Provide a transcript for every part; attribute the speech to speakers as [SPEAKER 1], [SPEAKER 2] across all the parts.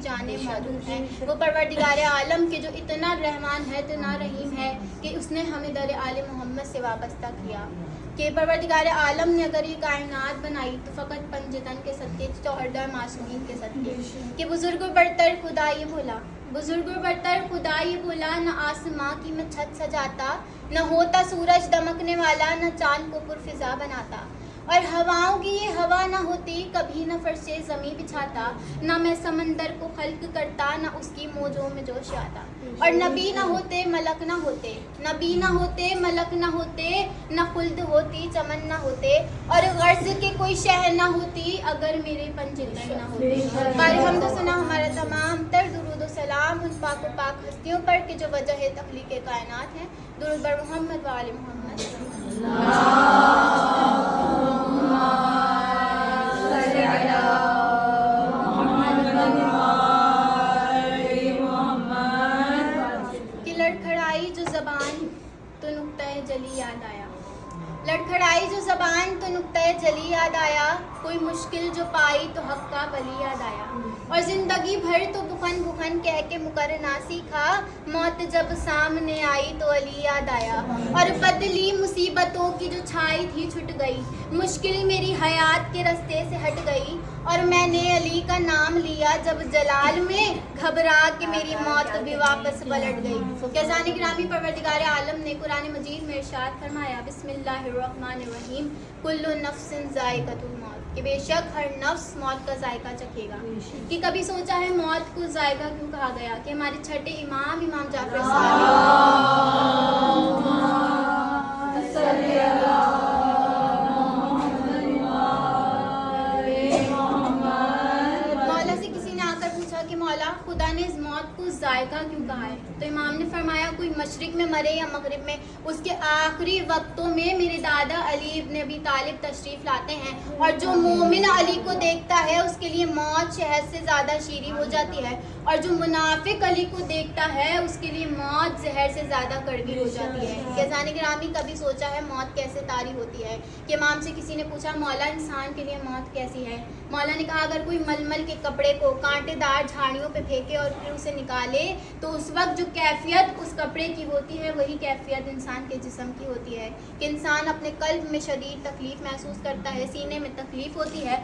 [SPEAKER 1] جانیں معلوم ہے. وہ پروردگار عالم کے جو اتنا رحمان ہے اتنا رحیم ہے کہ اس نے ہمیں در آل محمد سے وابستہ کیا. کہ پروردگار عالم نے اگر یہ کائنات بنائی تو فقط پنجتن کے صدقے 14 معصومین کے صدقے. کہ بزرگ و برتر خدا یہ بھولا, بزرگ و برتر خدا یہ بھولا, نہ آسماں کی میں چھت سجاتا, نہ ہوتا سورج دمکنے والا, نہ چاند کو پرفضا بناتا. اور ہواؤں کی یہ ہوا نہ ہوتی کبھی نہ فرش زمیں بچھاتا, نہ میں سمندر کو خلق کرتا, نہ اس کی موجوں میں جوش آتا. اور نبی نہ ہوتے ملک نہ ہوتے, نبی نہ ہوتے ملک نہ ہوتے, نہ خلد ہوتی چمن نہ ہوتے, اور غرض کے کوئی شہر نہ ہوتی اگر میرے پنجتن نہ ہوتے. بارے حمد و ثنا ہمارا تمام تر درود و سلام ان پاک و پاک ہستیوں پر کہ جو وجہ تخلیق کائنات ہیں. درود بر محمد و آل محمد. لڑکھڑائی جو زبان تو نقطۂ جلی یاد آیا, لڑکھڑائی جو زبان تو نقطۂ جلی یاد آیا, کوئی مشکل جو پائی تو حق کا ولی یاد آیا. اور زندگی بھر تو بخن بخن کہہ کے مکر نہ سیکھا, موت جب سامنے آئی تو علی یاد آیا. اور بدلی مصیبتوں کی جو چھائی تھی چھٹ گئی, مشکل میری حیات کے رستے سے ہٹ گئی, اور میں نے علی کا نام لیا جب جلال میں, گھبرا کے میری موت بھی واپس پلٹ گئی. کیسان گرامی پروردگار عالم نے قرآن مجید میں ارشاد فرمایا بسم اللہ الرحمن الرحیم کل نفس ذائقۃ الموت, کہ بے شک ہر نفس موت کا ذائقہ چکھے گا. کہ کبھی سوچا ہے موت کو ذائقہ کیوں کہا گیا؟ کہ ہمارے چھٹے امام جعفر مولا سے کسی نے آ کر پوچھا کہ مولا خدا نے اس موت کو ذائقہ کیوں کہا ہے؟ تو امام نے فرمایا کوئی مشرق میں مرے یا مغرب میں, اس کے آخری وقتوں میں میرے دادا علی ابن ابی طالب تشریف لاتے ہیں, اور جو مومن علی کو دیکھتا ہے اس کے لیے موت شہد سے زیادہ شیریں ہو جاتی ہے, اور جو منافق علی کو دیکھتا ہے اس کے لیے موت زہر سے زیادہ کڑوی ہو جاتی ہے. کیسان گرامی کبھی سوچا ہے موت کیسے طاری ہوتی ہے؟ کہ امام سے کسی نے پوچھا مولا انسان کے لیے موت کیسی ہے؟ مولا نے کہا اگر کوئی ململ کے کپڑے کو کانٹے دار جھاڑیوں پہ پھینکے اور پھر اسے نکالے تو اس وقت جو کیفیت اس کپڑے کی ہوتی ہے وہی کیفیت انسان کے جسم کی ہوتی ہے. کہ انسان اپنے قلب میں شدید تکلیف محسوس کرتا ہے, سینے میں تکلیف ہوتی ہے,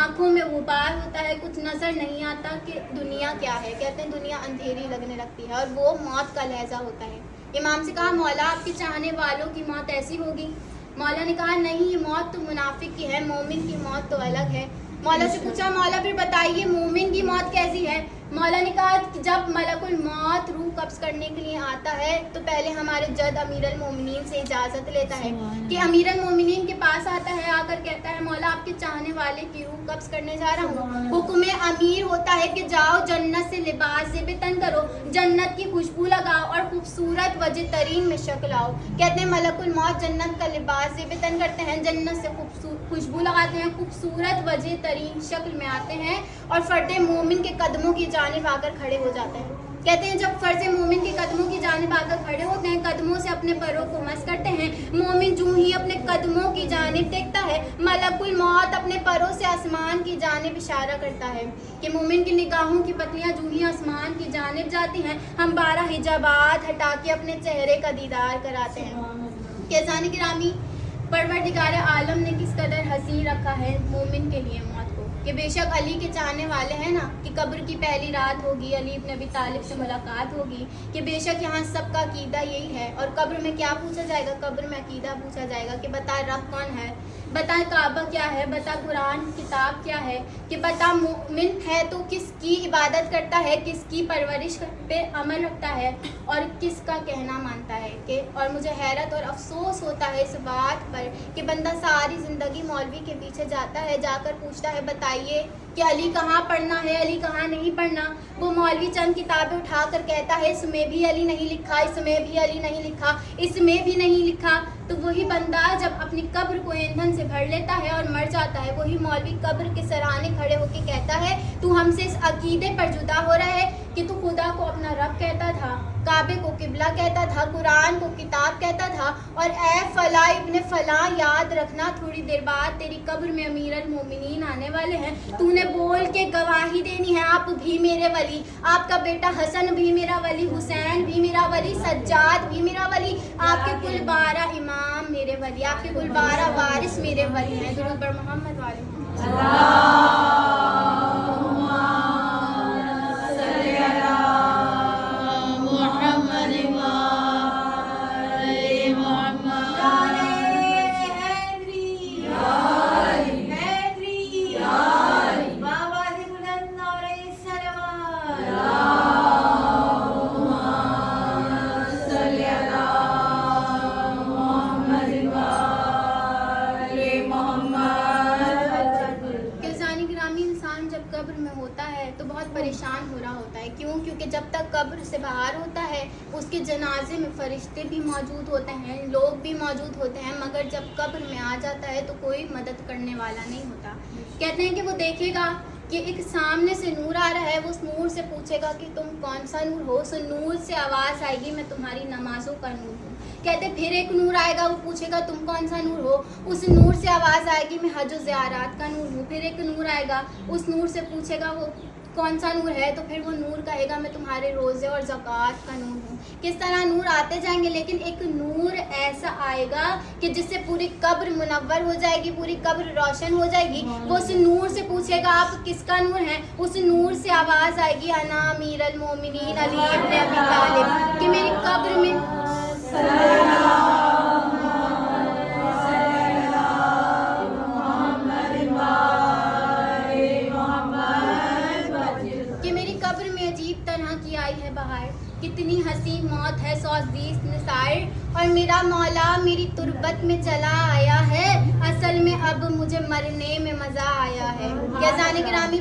[SPEAKER 1] آنکھوں میں غبار ہوتا ہے, کچھ نظر نہیں آتا کہ دنیا کیا ہے. کہتے ہیں دنیا اندھیری لگنے لگتی ہے, اور وہ موت کا لہجہ ہوتا ہے. امام سے کہا مولا آپ کے چاہنے والوں کی موت ایسی ہوگی؟ مولا نے کہا نہیں, یہ موت تو منافق کی ہے, مومن کی موت تو الگ ہے. مولا سے پوچھا مولا پھر بتائیے مومن کی موت کیسی ہے؟ مولا نے کہا کہ جب ملک الموت روح قبض کرنے کے لیے آتا ہے تو پہلے ہمارے جد امیر المومنین سے اجازت لیتا ہے. کہ امیر المومنین کے پاس آتا ہے, آ کر کہتا ہے مولا آپ کے چاہنے والے کی روح قبض کرنے جا رہا ہوں. حکم امیر ہوتا ہے کہ جاؤ جنت سے لباس زیب تن کرو, جنت کی خوشبو لگاؤ اور خوبصورت وجہ ترین میں شکل آؤ. کہتے ہیں ملک الموت جنت کا لباس زیب تن کرتے ہیں, جنت سے خوشبو لگاتے ہیں, خوبصورت وجہ ترین شکل میں آتے ہیں, اور فرد مومن کے قدموں کی جانب آ کر کھڑے ہو جاتے ہیں. کہتے ہیں جب فرض مومن کے قدموں کی جانب آ کر کھڑے ہوتے ہیں, قدموں سے اپنے پروں کو مس کرتے ہیں, مومن جو ہی اپنے قدموں کی جانب دیکھتا ہے ملک الموت اپنے پروں سے آسمان کی جانب اشارہ کرتا ہے. کہ مومن کی نگاہوں کی پتلیاں جو ہی آسمان کی جانب جاتی ہیں, ہم 12 حجابات ہٹا کے اپنے چہرے کا دیدار کراتے ہیں. کیسان گرامی پروردگار عالم نے کس قدر حسین رکھا ہے مومن کے لیے موت کو. کہ بے شک علی کے چاہنے والے ہیں نا کہ قبر کی پہلی رات ہوگی, علی ابن ابی طالب سے ملاقات ہوگی. کہ بے شک یہاں سب کا عقیدہ یہی ہے. اور قبر میں کیا پوچھا جائے گا؟ قبر میں عقیدہ پوچھا جائے گا کہ بتا رب کون ہے, بتا کعبہ کیا ہے, بتا قرآن کتاب کیا ہے, کہ بتا مومن ہے تو کس کی عبادت کرتا ہے, کس کی پرورش پہ عمل رکھتا ہے, اور کس کا کہنا مانتا ہے. کہ اور مجھے حیرت اور افسوس ہوتا ہے اس بات پر کہ بندہ ساری زندگی مولوی کے پیچھے جاتا ہے, جا کر پوچھتا ہے بتائیے کہ علی کہاں پڑھنا ہے, علی کہاں نہیں پڑھنا. وہ مولوی چند کتابیں اٹھا کر کہتا ہے اس میں بھی علی نہیں لکھا, اس میں بھی علی نہیں لکھا, اس میں بھی نہیں لکھا. تو وہی بندہ جب اپنی قبر کو ایندھن سے بھر لیتا ہے اور مر جاتا ہے, وہی مولوی قبر کے سرانے کھڑے ہو کے کہتا ہے تو ہم سے اس عقیدے پر جدا ہو رہا ہے کہ تو خدا کو اپنا رب کہتا تھا، کعبے کو قبلہ کہتا تھا، قرآن کو کتاب کہتا تھا، اور اے فلاں ابن فلاں یاد رکھنا تھوڑی دیر بعد تیری قبر میں امیر المومنین آنے والے ہیں، تو نے بول کے گواہی دینی ہے آپ بھی میرے ولی، آپ کا بیٹا حسن بھی میرا ولی، حسین بھی میرا ولی، سجاد بھی میرا ولی، آپ کے کل 12 امام میرے ولی، آپ کے کل 12 وارث میرے ولی ہیں۔ درود بر محمد والے قبر میں ہوتا ہے تو بہت پریشان ہو رہا ہوتا ہے، کیوں؟ کیونکہ جب تک قبر سے باہر ہوتا ہے اس کے جنازے میں فرشتے بھی موجود ہوتے ہیں، لوگ بھی موجود ہوتے ہیں، مگر جب قبر میں آ جاتا ہے تو کوئی مدد کرنے والا نہیں ہوتا۔ کہتے ہیں کہ وہ دیکھے گا کہ ایک سامنے سے نور آ رہا ہے، وہ اس نور سے پوچھے گا کہ تم کون سا نور ہو، اس نور سے آواز آئے گی میں تمہاری نمازوں کا نور ہوں۔ کہتے پھر ایک نور آئے گا، وہ پوچھے گا تم کون سا نور ہو، اس نور سے آواز آئے گی میں حج و زیارات کا نور ہوں۔ پھر ایک نور آئے گا، اس نور سے پوچھے گا وہ کون سا نور ہے، تو پھر وہ نور کہے گا میں تمہارے روزے اور زکوٰۃ کا نور ہوں۔ کس طرح نور آتے جائیں گے، لیکن ایک نور ایسا آئے گا کہ جس سے پوری قبر منور ہو جائے گی، پوری قبر روشن ہو جائے گی۔ وہ اس نور سے پوچھے گا آپ کس کا نور ہے، اس نور سے آواز آئے گی انا امیر المومنین علی ابن ابی طالب، کہ میری قبر میں کتنی حسین موت ہے سوزیس نثار، اور میرا مولا میری تربت میں چلا آیا ہے، اصل میں اب مجھے مرنے میں مزہ آیا ہے۔ یزان گرامی،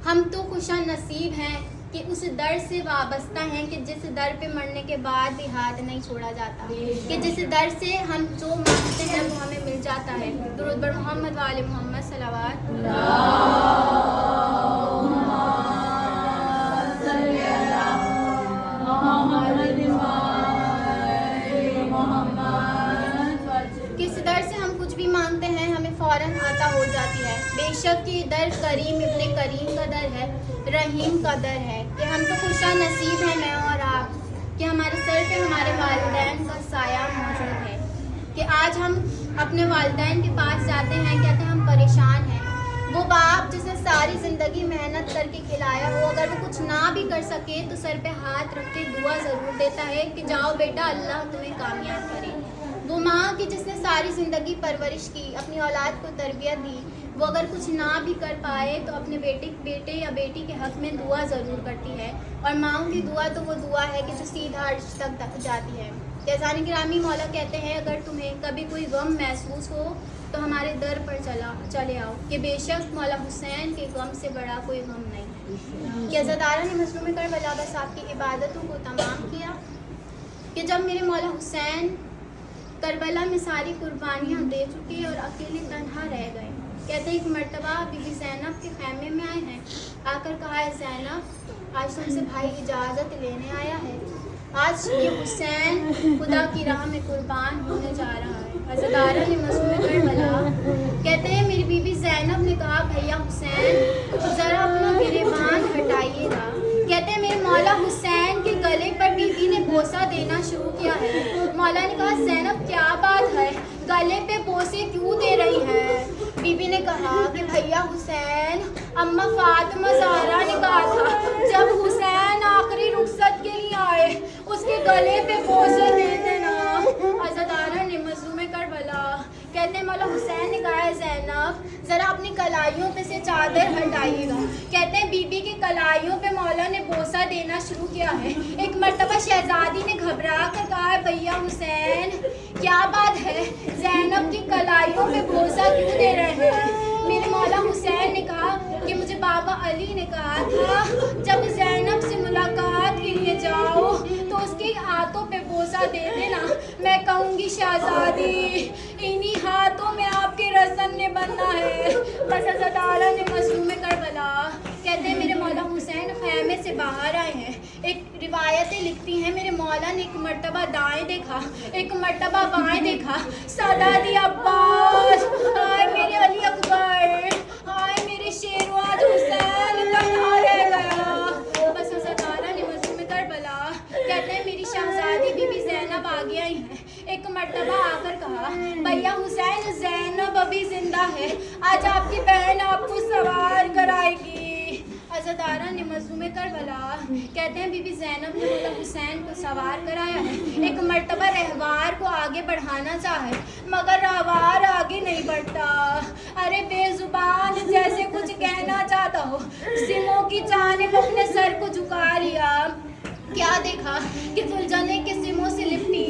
[SPEAKER 1] ہم تو خوش نصیب ہیں کہ اس در سے وابستہ ہیں کہ جس در پہ مرنے کے بعد بھی ہاتھ نہیں چھوڑا جاتا، کہ جس در سے ہم جو مانگتے ہیں وہ ہمیں مل جاتا ہے۔ درود بر محمد وآل محمد صلوات۔ کس در سے ہم کچھ بھی مانگتے ہیں ہمیں فوراً عطا ہو جاتی ہے۔ بے شک یہ در کریم ابن کریم کا در ہے، رحیم کا در ہے، کہ ہم تو خوش نصیب ہیں میں اور آپ کہ ہمارے سر پہ ہمارے والدین کا سایہ موجود ہے، کہ آج ہم اپنے والدین کے پاس جاتے ہیں، کہتے ہیں ہم پریشان ہیں۔ وہ باپ جسے ساری زندگی محنت کر کے کھلایا ہو، اگر وہ کچھ نہ بھی کر سکے تو سر پہ ہاتھ رکھ کے دعا ضرور دیتا ہے کہ جاؤ بیٹا اللہ تمہیں کامیاب کرے۔ وہ ماں کی جس نے ساری زندگی پرورش کی، اپنی اولاد کو تربیت دی، وہ اگر کچھ نہ بھی کر پائے تو اپنے بیٹے یا بیٹی کے حق میں دعا ضرور کرتی ہے، اور ماؤں کی دعا تو وہ دعا ہے کہ جو سیدھا عرش تک جاتی ہے۔ یزان گرامی، مولا کہتے ہیں اگر تمہیں کبھی کوئی غم محسوس ہو تو ہمارے در پر چلے آؤ، کہ بے شک مولا حسین کے غم سے بڑا کوئی غم نہیں۔ کہ عزادارہ نے مظلوم کربلا بس آپ کی عبادتوں کو تمام کیا، کہ جب میرے مولا حسین کربلا میں ساری قربانیاں دے چکے اور اکیلے تنہا رہ گئے، کہتے ہیں ایک مرتبہ بی بی زینب کے خیمے میں آئے ہیں، آ کر کہا ہے زینب آج تم سے بھائی اجازت لینے آیا ہے، آج یہ حسین خدا کی راہ میں قربان ہونے جا رہا ہے۔ عزادارہ نے مظلوم کربلا کہتے ہیں میری بی بی زینب نے کہا بھیا حسین ذرا اپنا گریبان ہٹائیے گا، کہتے ہیں میرے مولا حسین کے گلے پر بی بی نے بوسہ دینا شروع کیا ہے۔ مولا نے کہا زینب کیا بات ہے، گلے پہ بوسے کیوں دے رہی ہے؟ بی بی نے کہا کہ بھیا حسین اماں فاطمہ زہرا نے کہا تھا جب حسین آخری رخصت کے لیے آئے اس کے گلے پہ بوسے دے دینا۔ عزادارہ نے مظلوم کربلا کہتے ہیں مولا حسین نے کہا ہے زینب ذرا اپنی کلائیوں پہ سے چادر ہٹائیے گا، کہتے ہیں بی بی کی کلائیوں پہ مولا نے بوسہ دینا شروع کیا ہے۔ ایک مرتبہ شہزادی نے گھبرا کر کہا ہے بھیا حسین کیا بات ہے، زینب کی کلائیوں پہ بوسہ کیوں دے رہے ہیں؟ میرے مولا حسین نے کہا کہ مجھے بابا علی نے کہا تھا جب زینب سے ملاقات کے لیے جاؤ تو اس کے ہاتھوں پہ بوسہ دے دینا، میں کہوں گی شہزادی انہی ہاتھوں میں آپ کے رسم نے بننا ہے۔ بس عزادارہ نے مظلوم کربلا کہتے ہیں میرے مولا حسین خیمے سے باہر آئے ہیں. ایک روایتیں لکھتی ہیں میرے مولا نے ایک مرتبہ دائیں دیکھا, ایک مرتبہ بائیں دیکھا. ساداتی عباس, آئے میرے علی اکبر, آئے میرے شیرو, آج حسین تنہا رہ گیا. بس سردارہ نے مظلوم کربلا کہتے ہیں میری شہزادی بی بی زینب آگے آئی ہیں. ایک مرتبہ آ کر کہا بھیا حسین زینب ابھی زندہ ہے, آج آپ کی بہن آپ کو سوار کرائے گی. عزادارہ نے مظلوم کربلا کہتے ہیں بی بی زینب نے مولا حسین کو سوار کرایا ہے. ایک مرتبہ رہوار کو آگے بڑھانا چاہے مگر رہوار آگے نہیں بڑھتا. ارے بے زبان جیسے کچھ کہنا چاہتا ہو, سموں کی جانب اپنے سر کو جھکا لیا. کیا دیکھا کہ زلجنے کے سموں سے لپٹی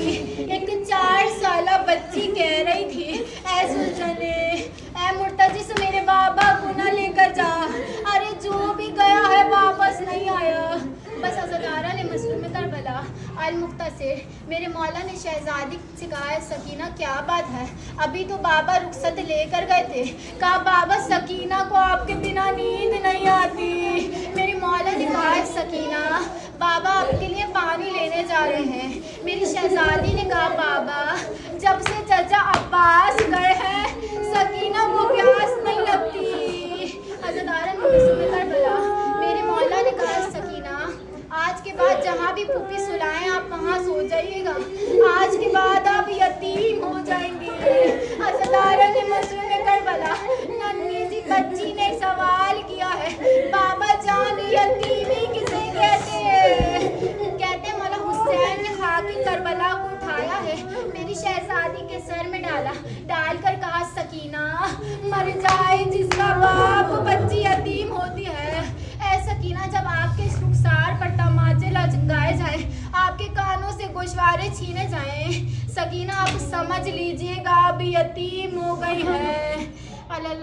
[SPEAKER 1] ایک 4 سالہ بچی کہہ رہی تھی اے زلجنے, اے مرتجس میرے بابا کو نہ لے کر جا, ارے جو بھی گیا ہے واپس نہیں آیا. بس عزادارہ نے مظلوم کربلا المختصر میرے مولا نے شہزادی سے کہا سکینہ کیا بات ہے, ابھی تو بابا رخصت لے کر گئے تھے. کہا بابا سکینہ کو آپ کے بنا نیند نہیں آتی. میری مولا نے کہا سکینہ بابا آپ کے لیے پانی لینے جا رہے ہیں. میری شہزادی نے کہا بابا جب سے چچا عباس گئے ہیں سکینہ کو پیاس نہیں لگتی. عزادارہ نے مظلوم کربلا میرے مولا نے کہا سکینہ آج کے بعد جہاں بھی پھوپھی سلائیں آپ وہاں سو جائیے گا, آج کے بعد آپ یتیم ہو جائیں گے. عزادارہ نے مظلوم کربلا ننھی سی بچی نے سوال کیا ہے بابا جان یتیمی کسے کہتے ہیں؟ کہتے ہیں مولا حسین نے خاک کربلا کو اٹھایا ہے, میری شہزادی کے سر میں ڈال کر کہا سکینہ مر جائے جس کا باپ بچی یتیم ہوتی ہے. اے سکینہ جب آپ کے رخسار پر تماچے لگائے جائیں, آپ کے کانوں سے گوشوارے چھینے جائیں, سکینہ آپ سمجھ لیجئے گا اب یتیم ہو گئی ہے. اللہ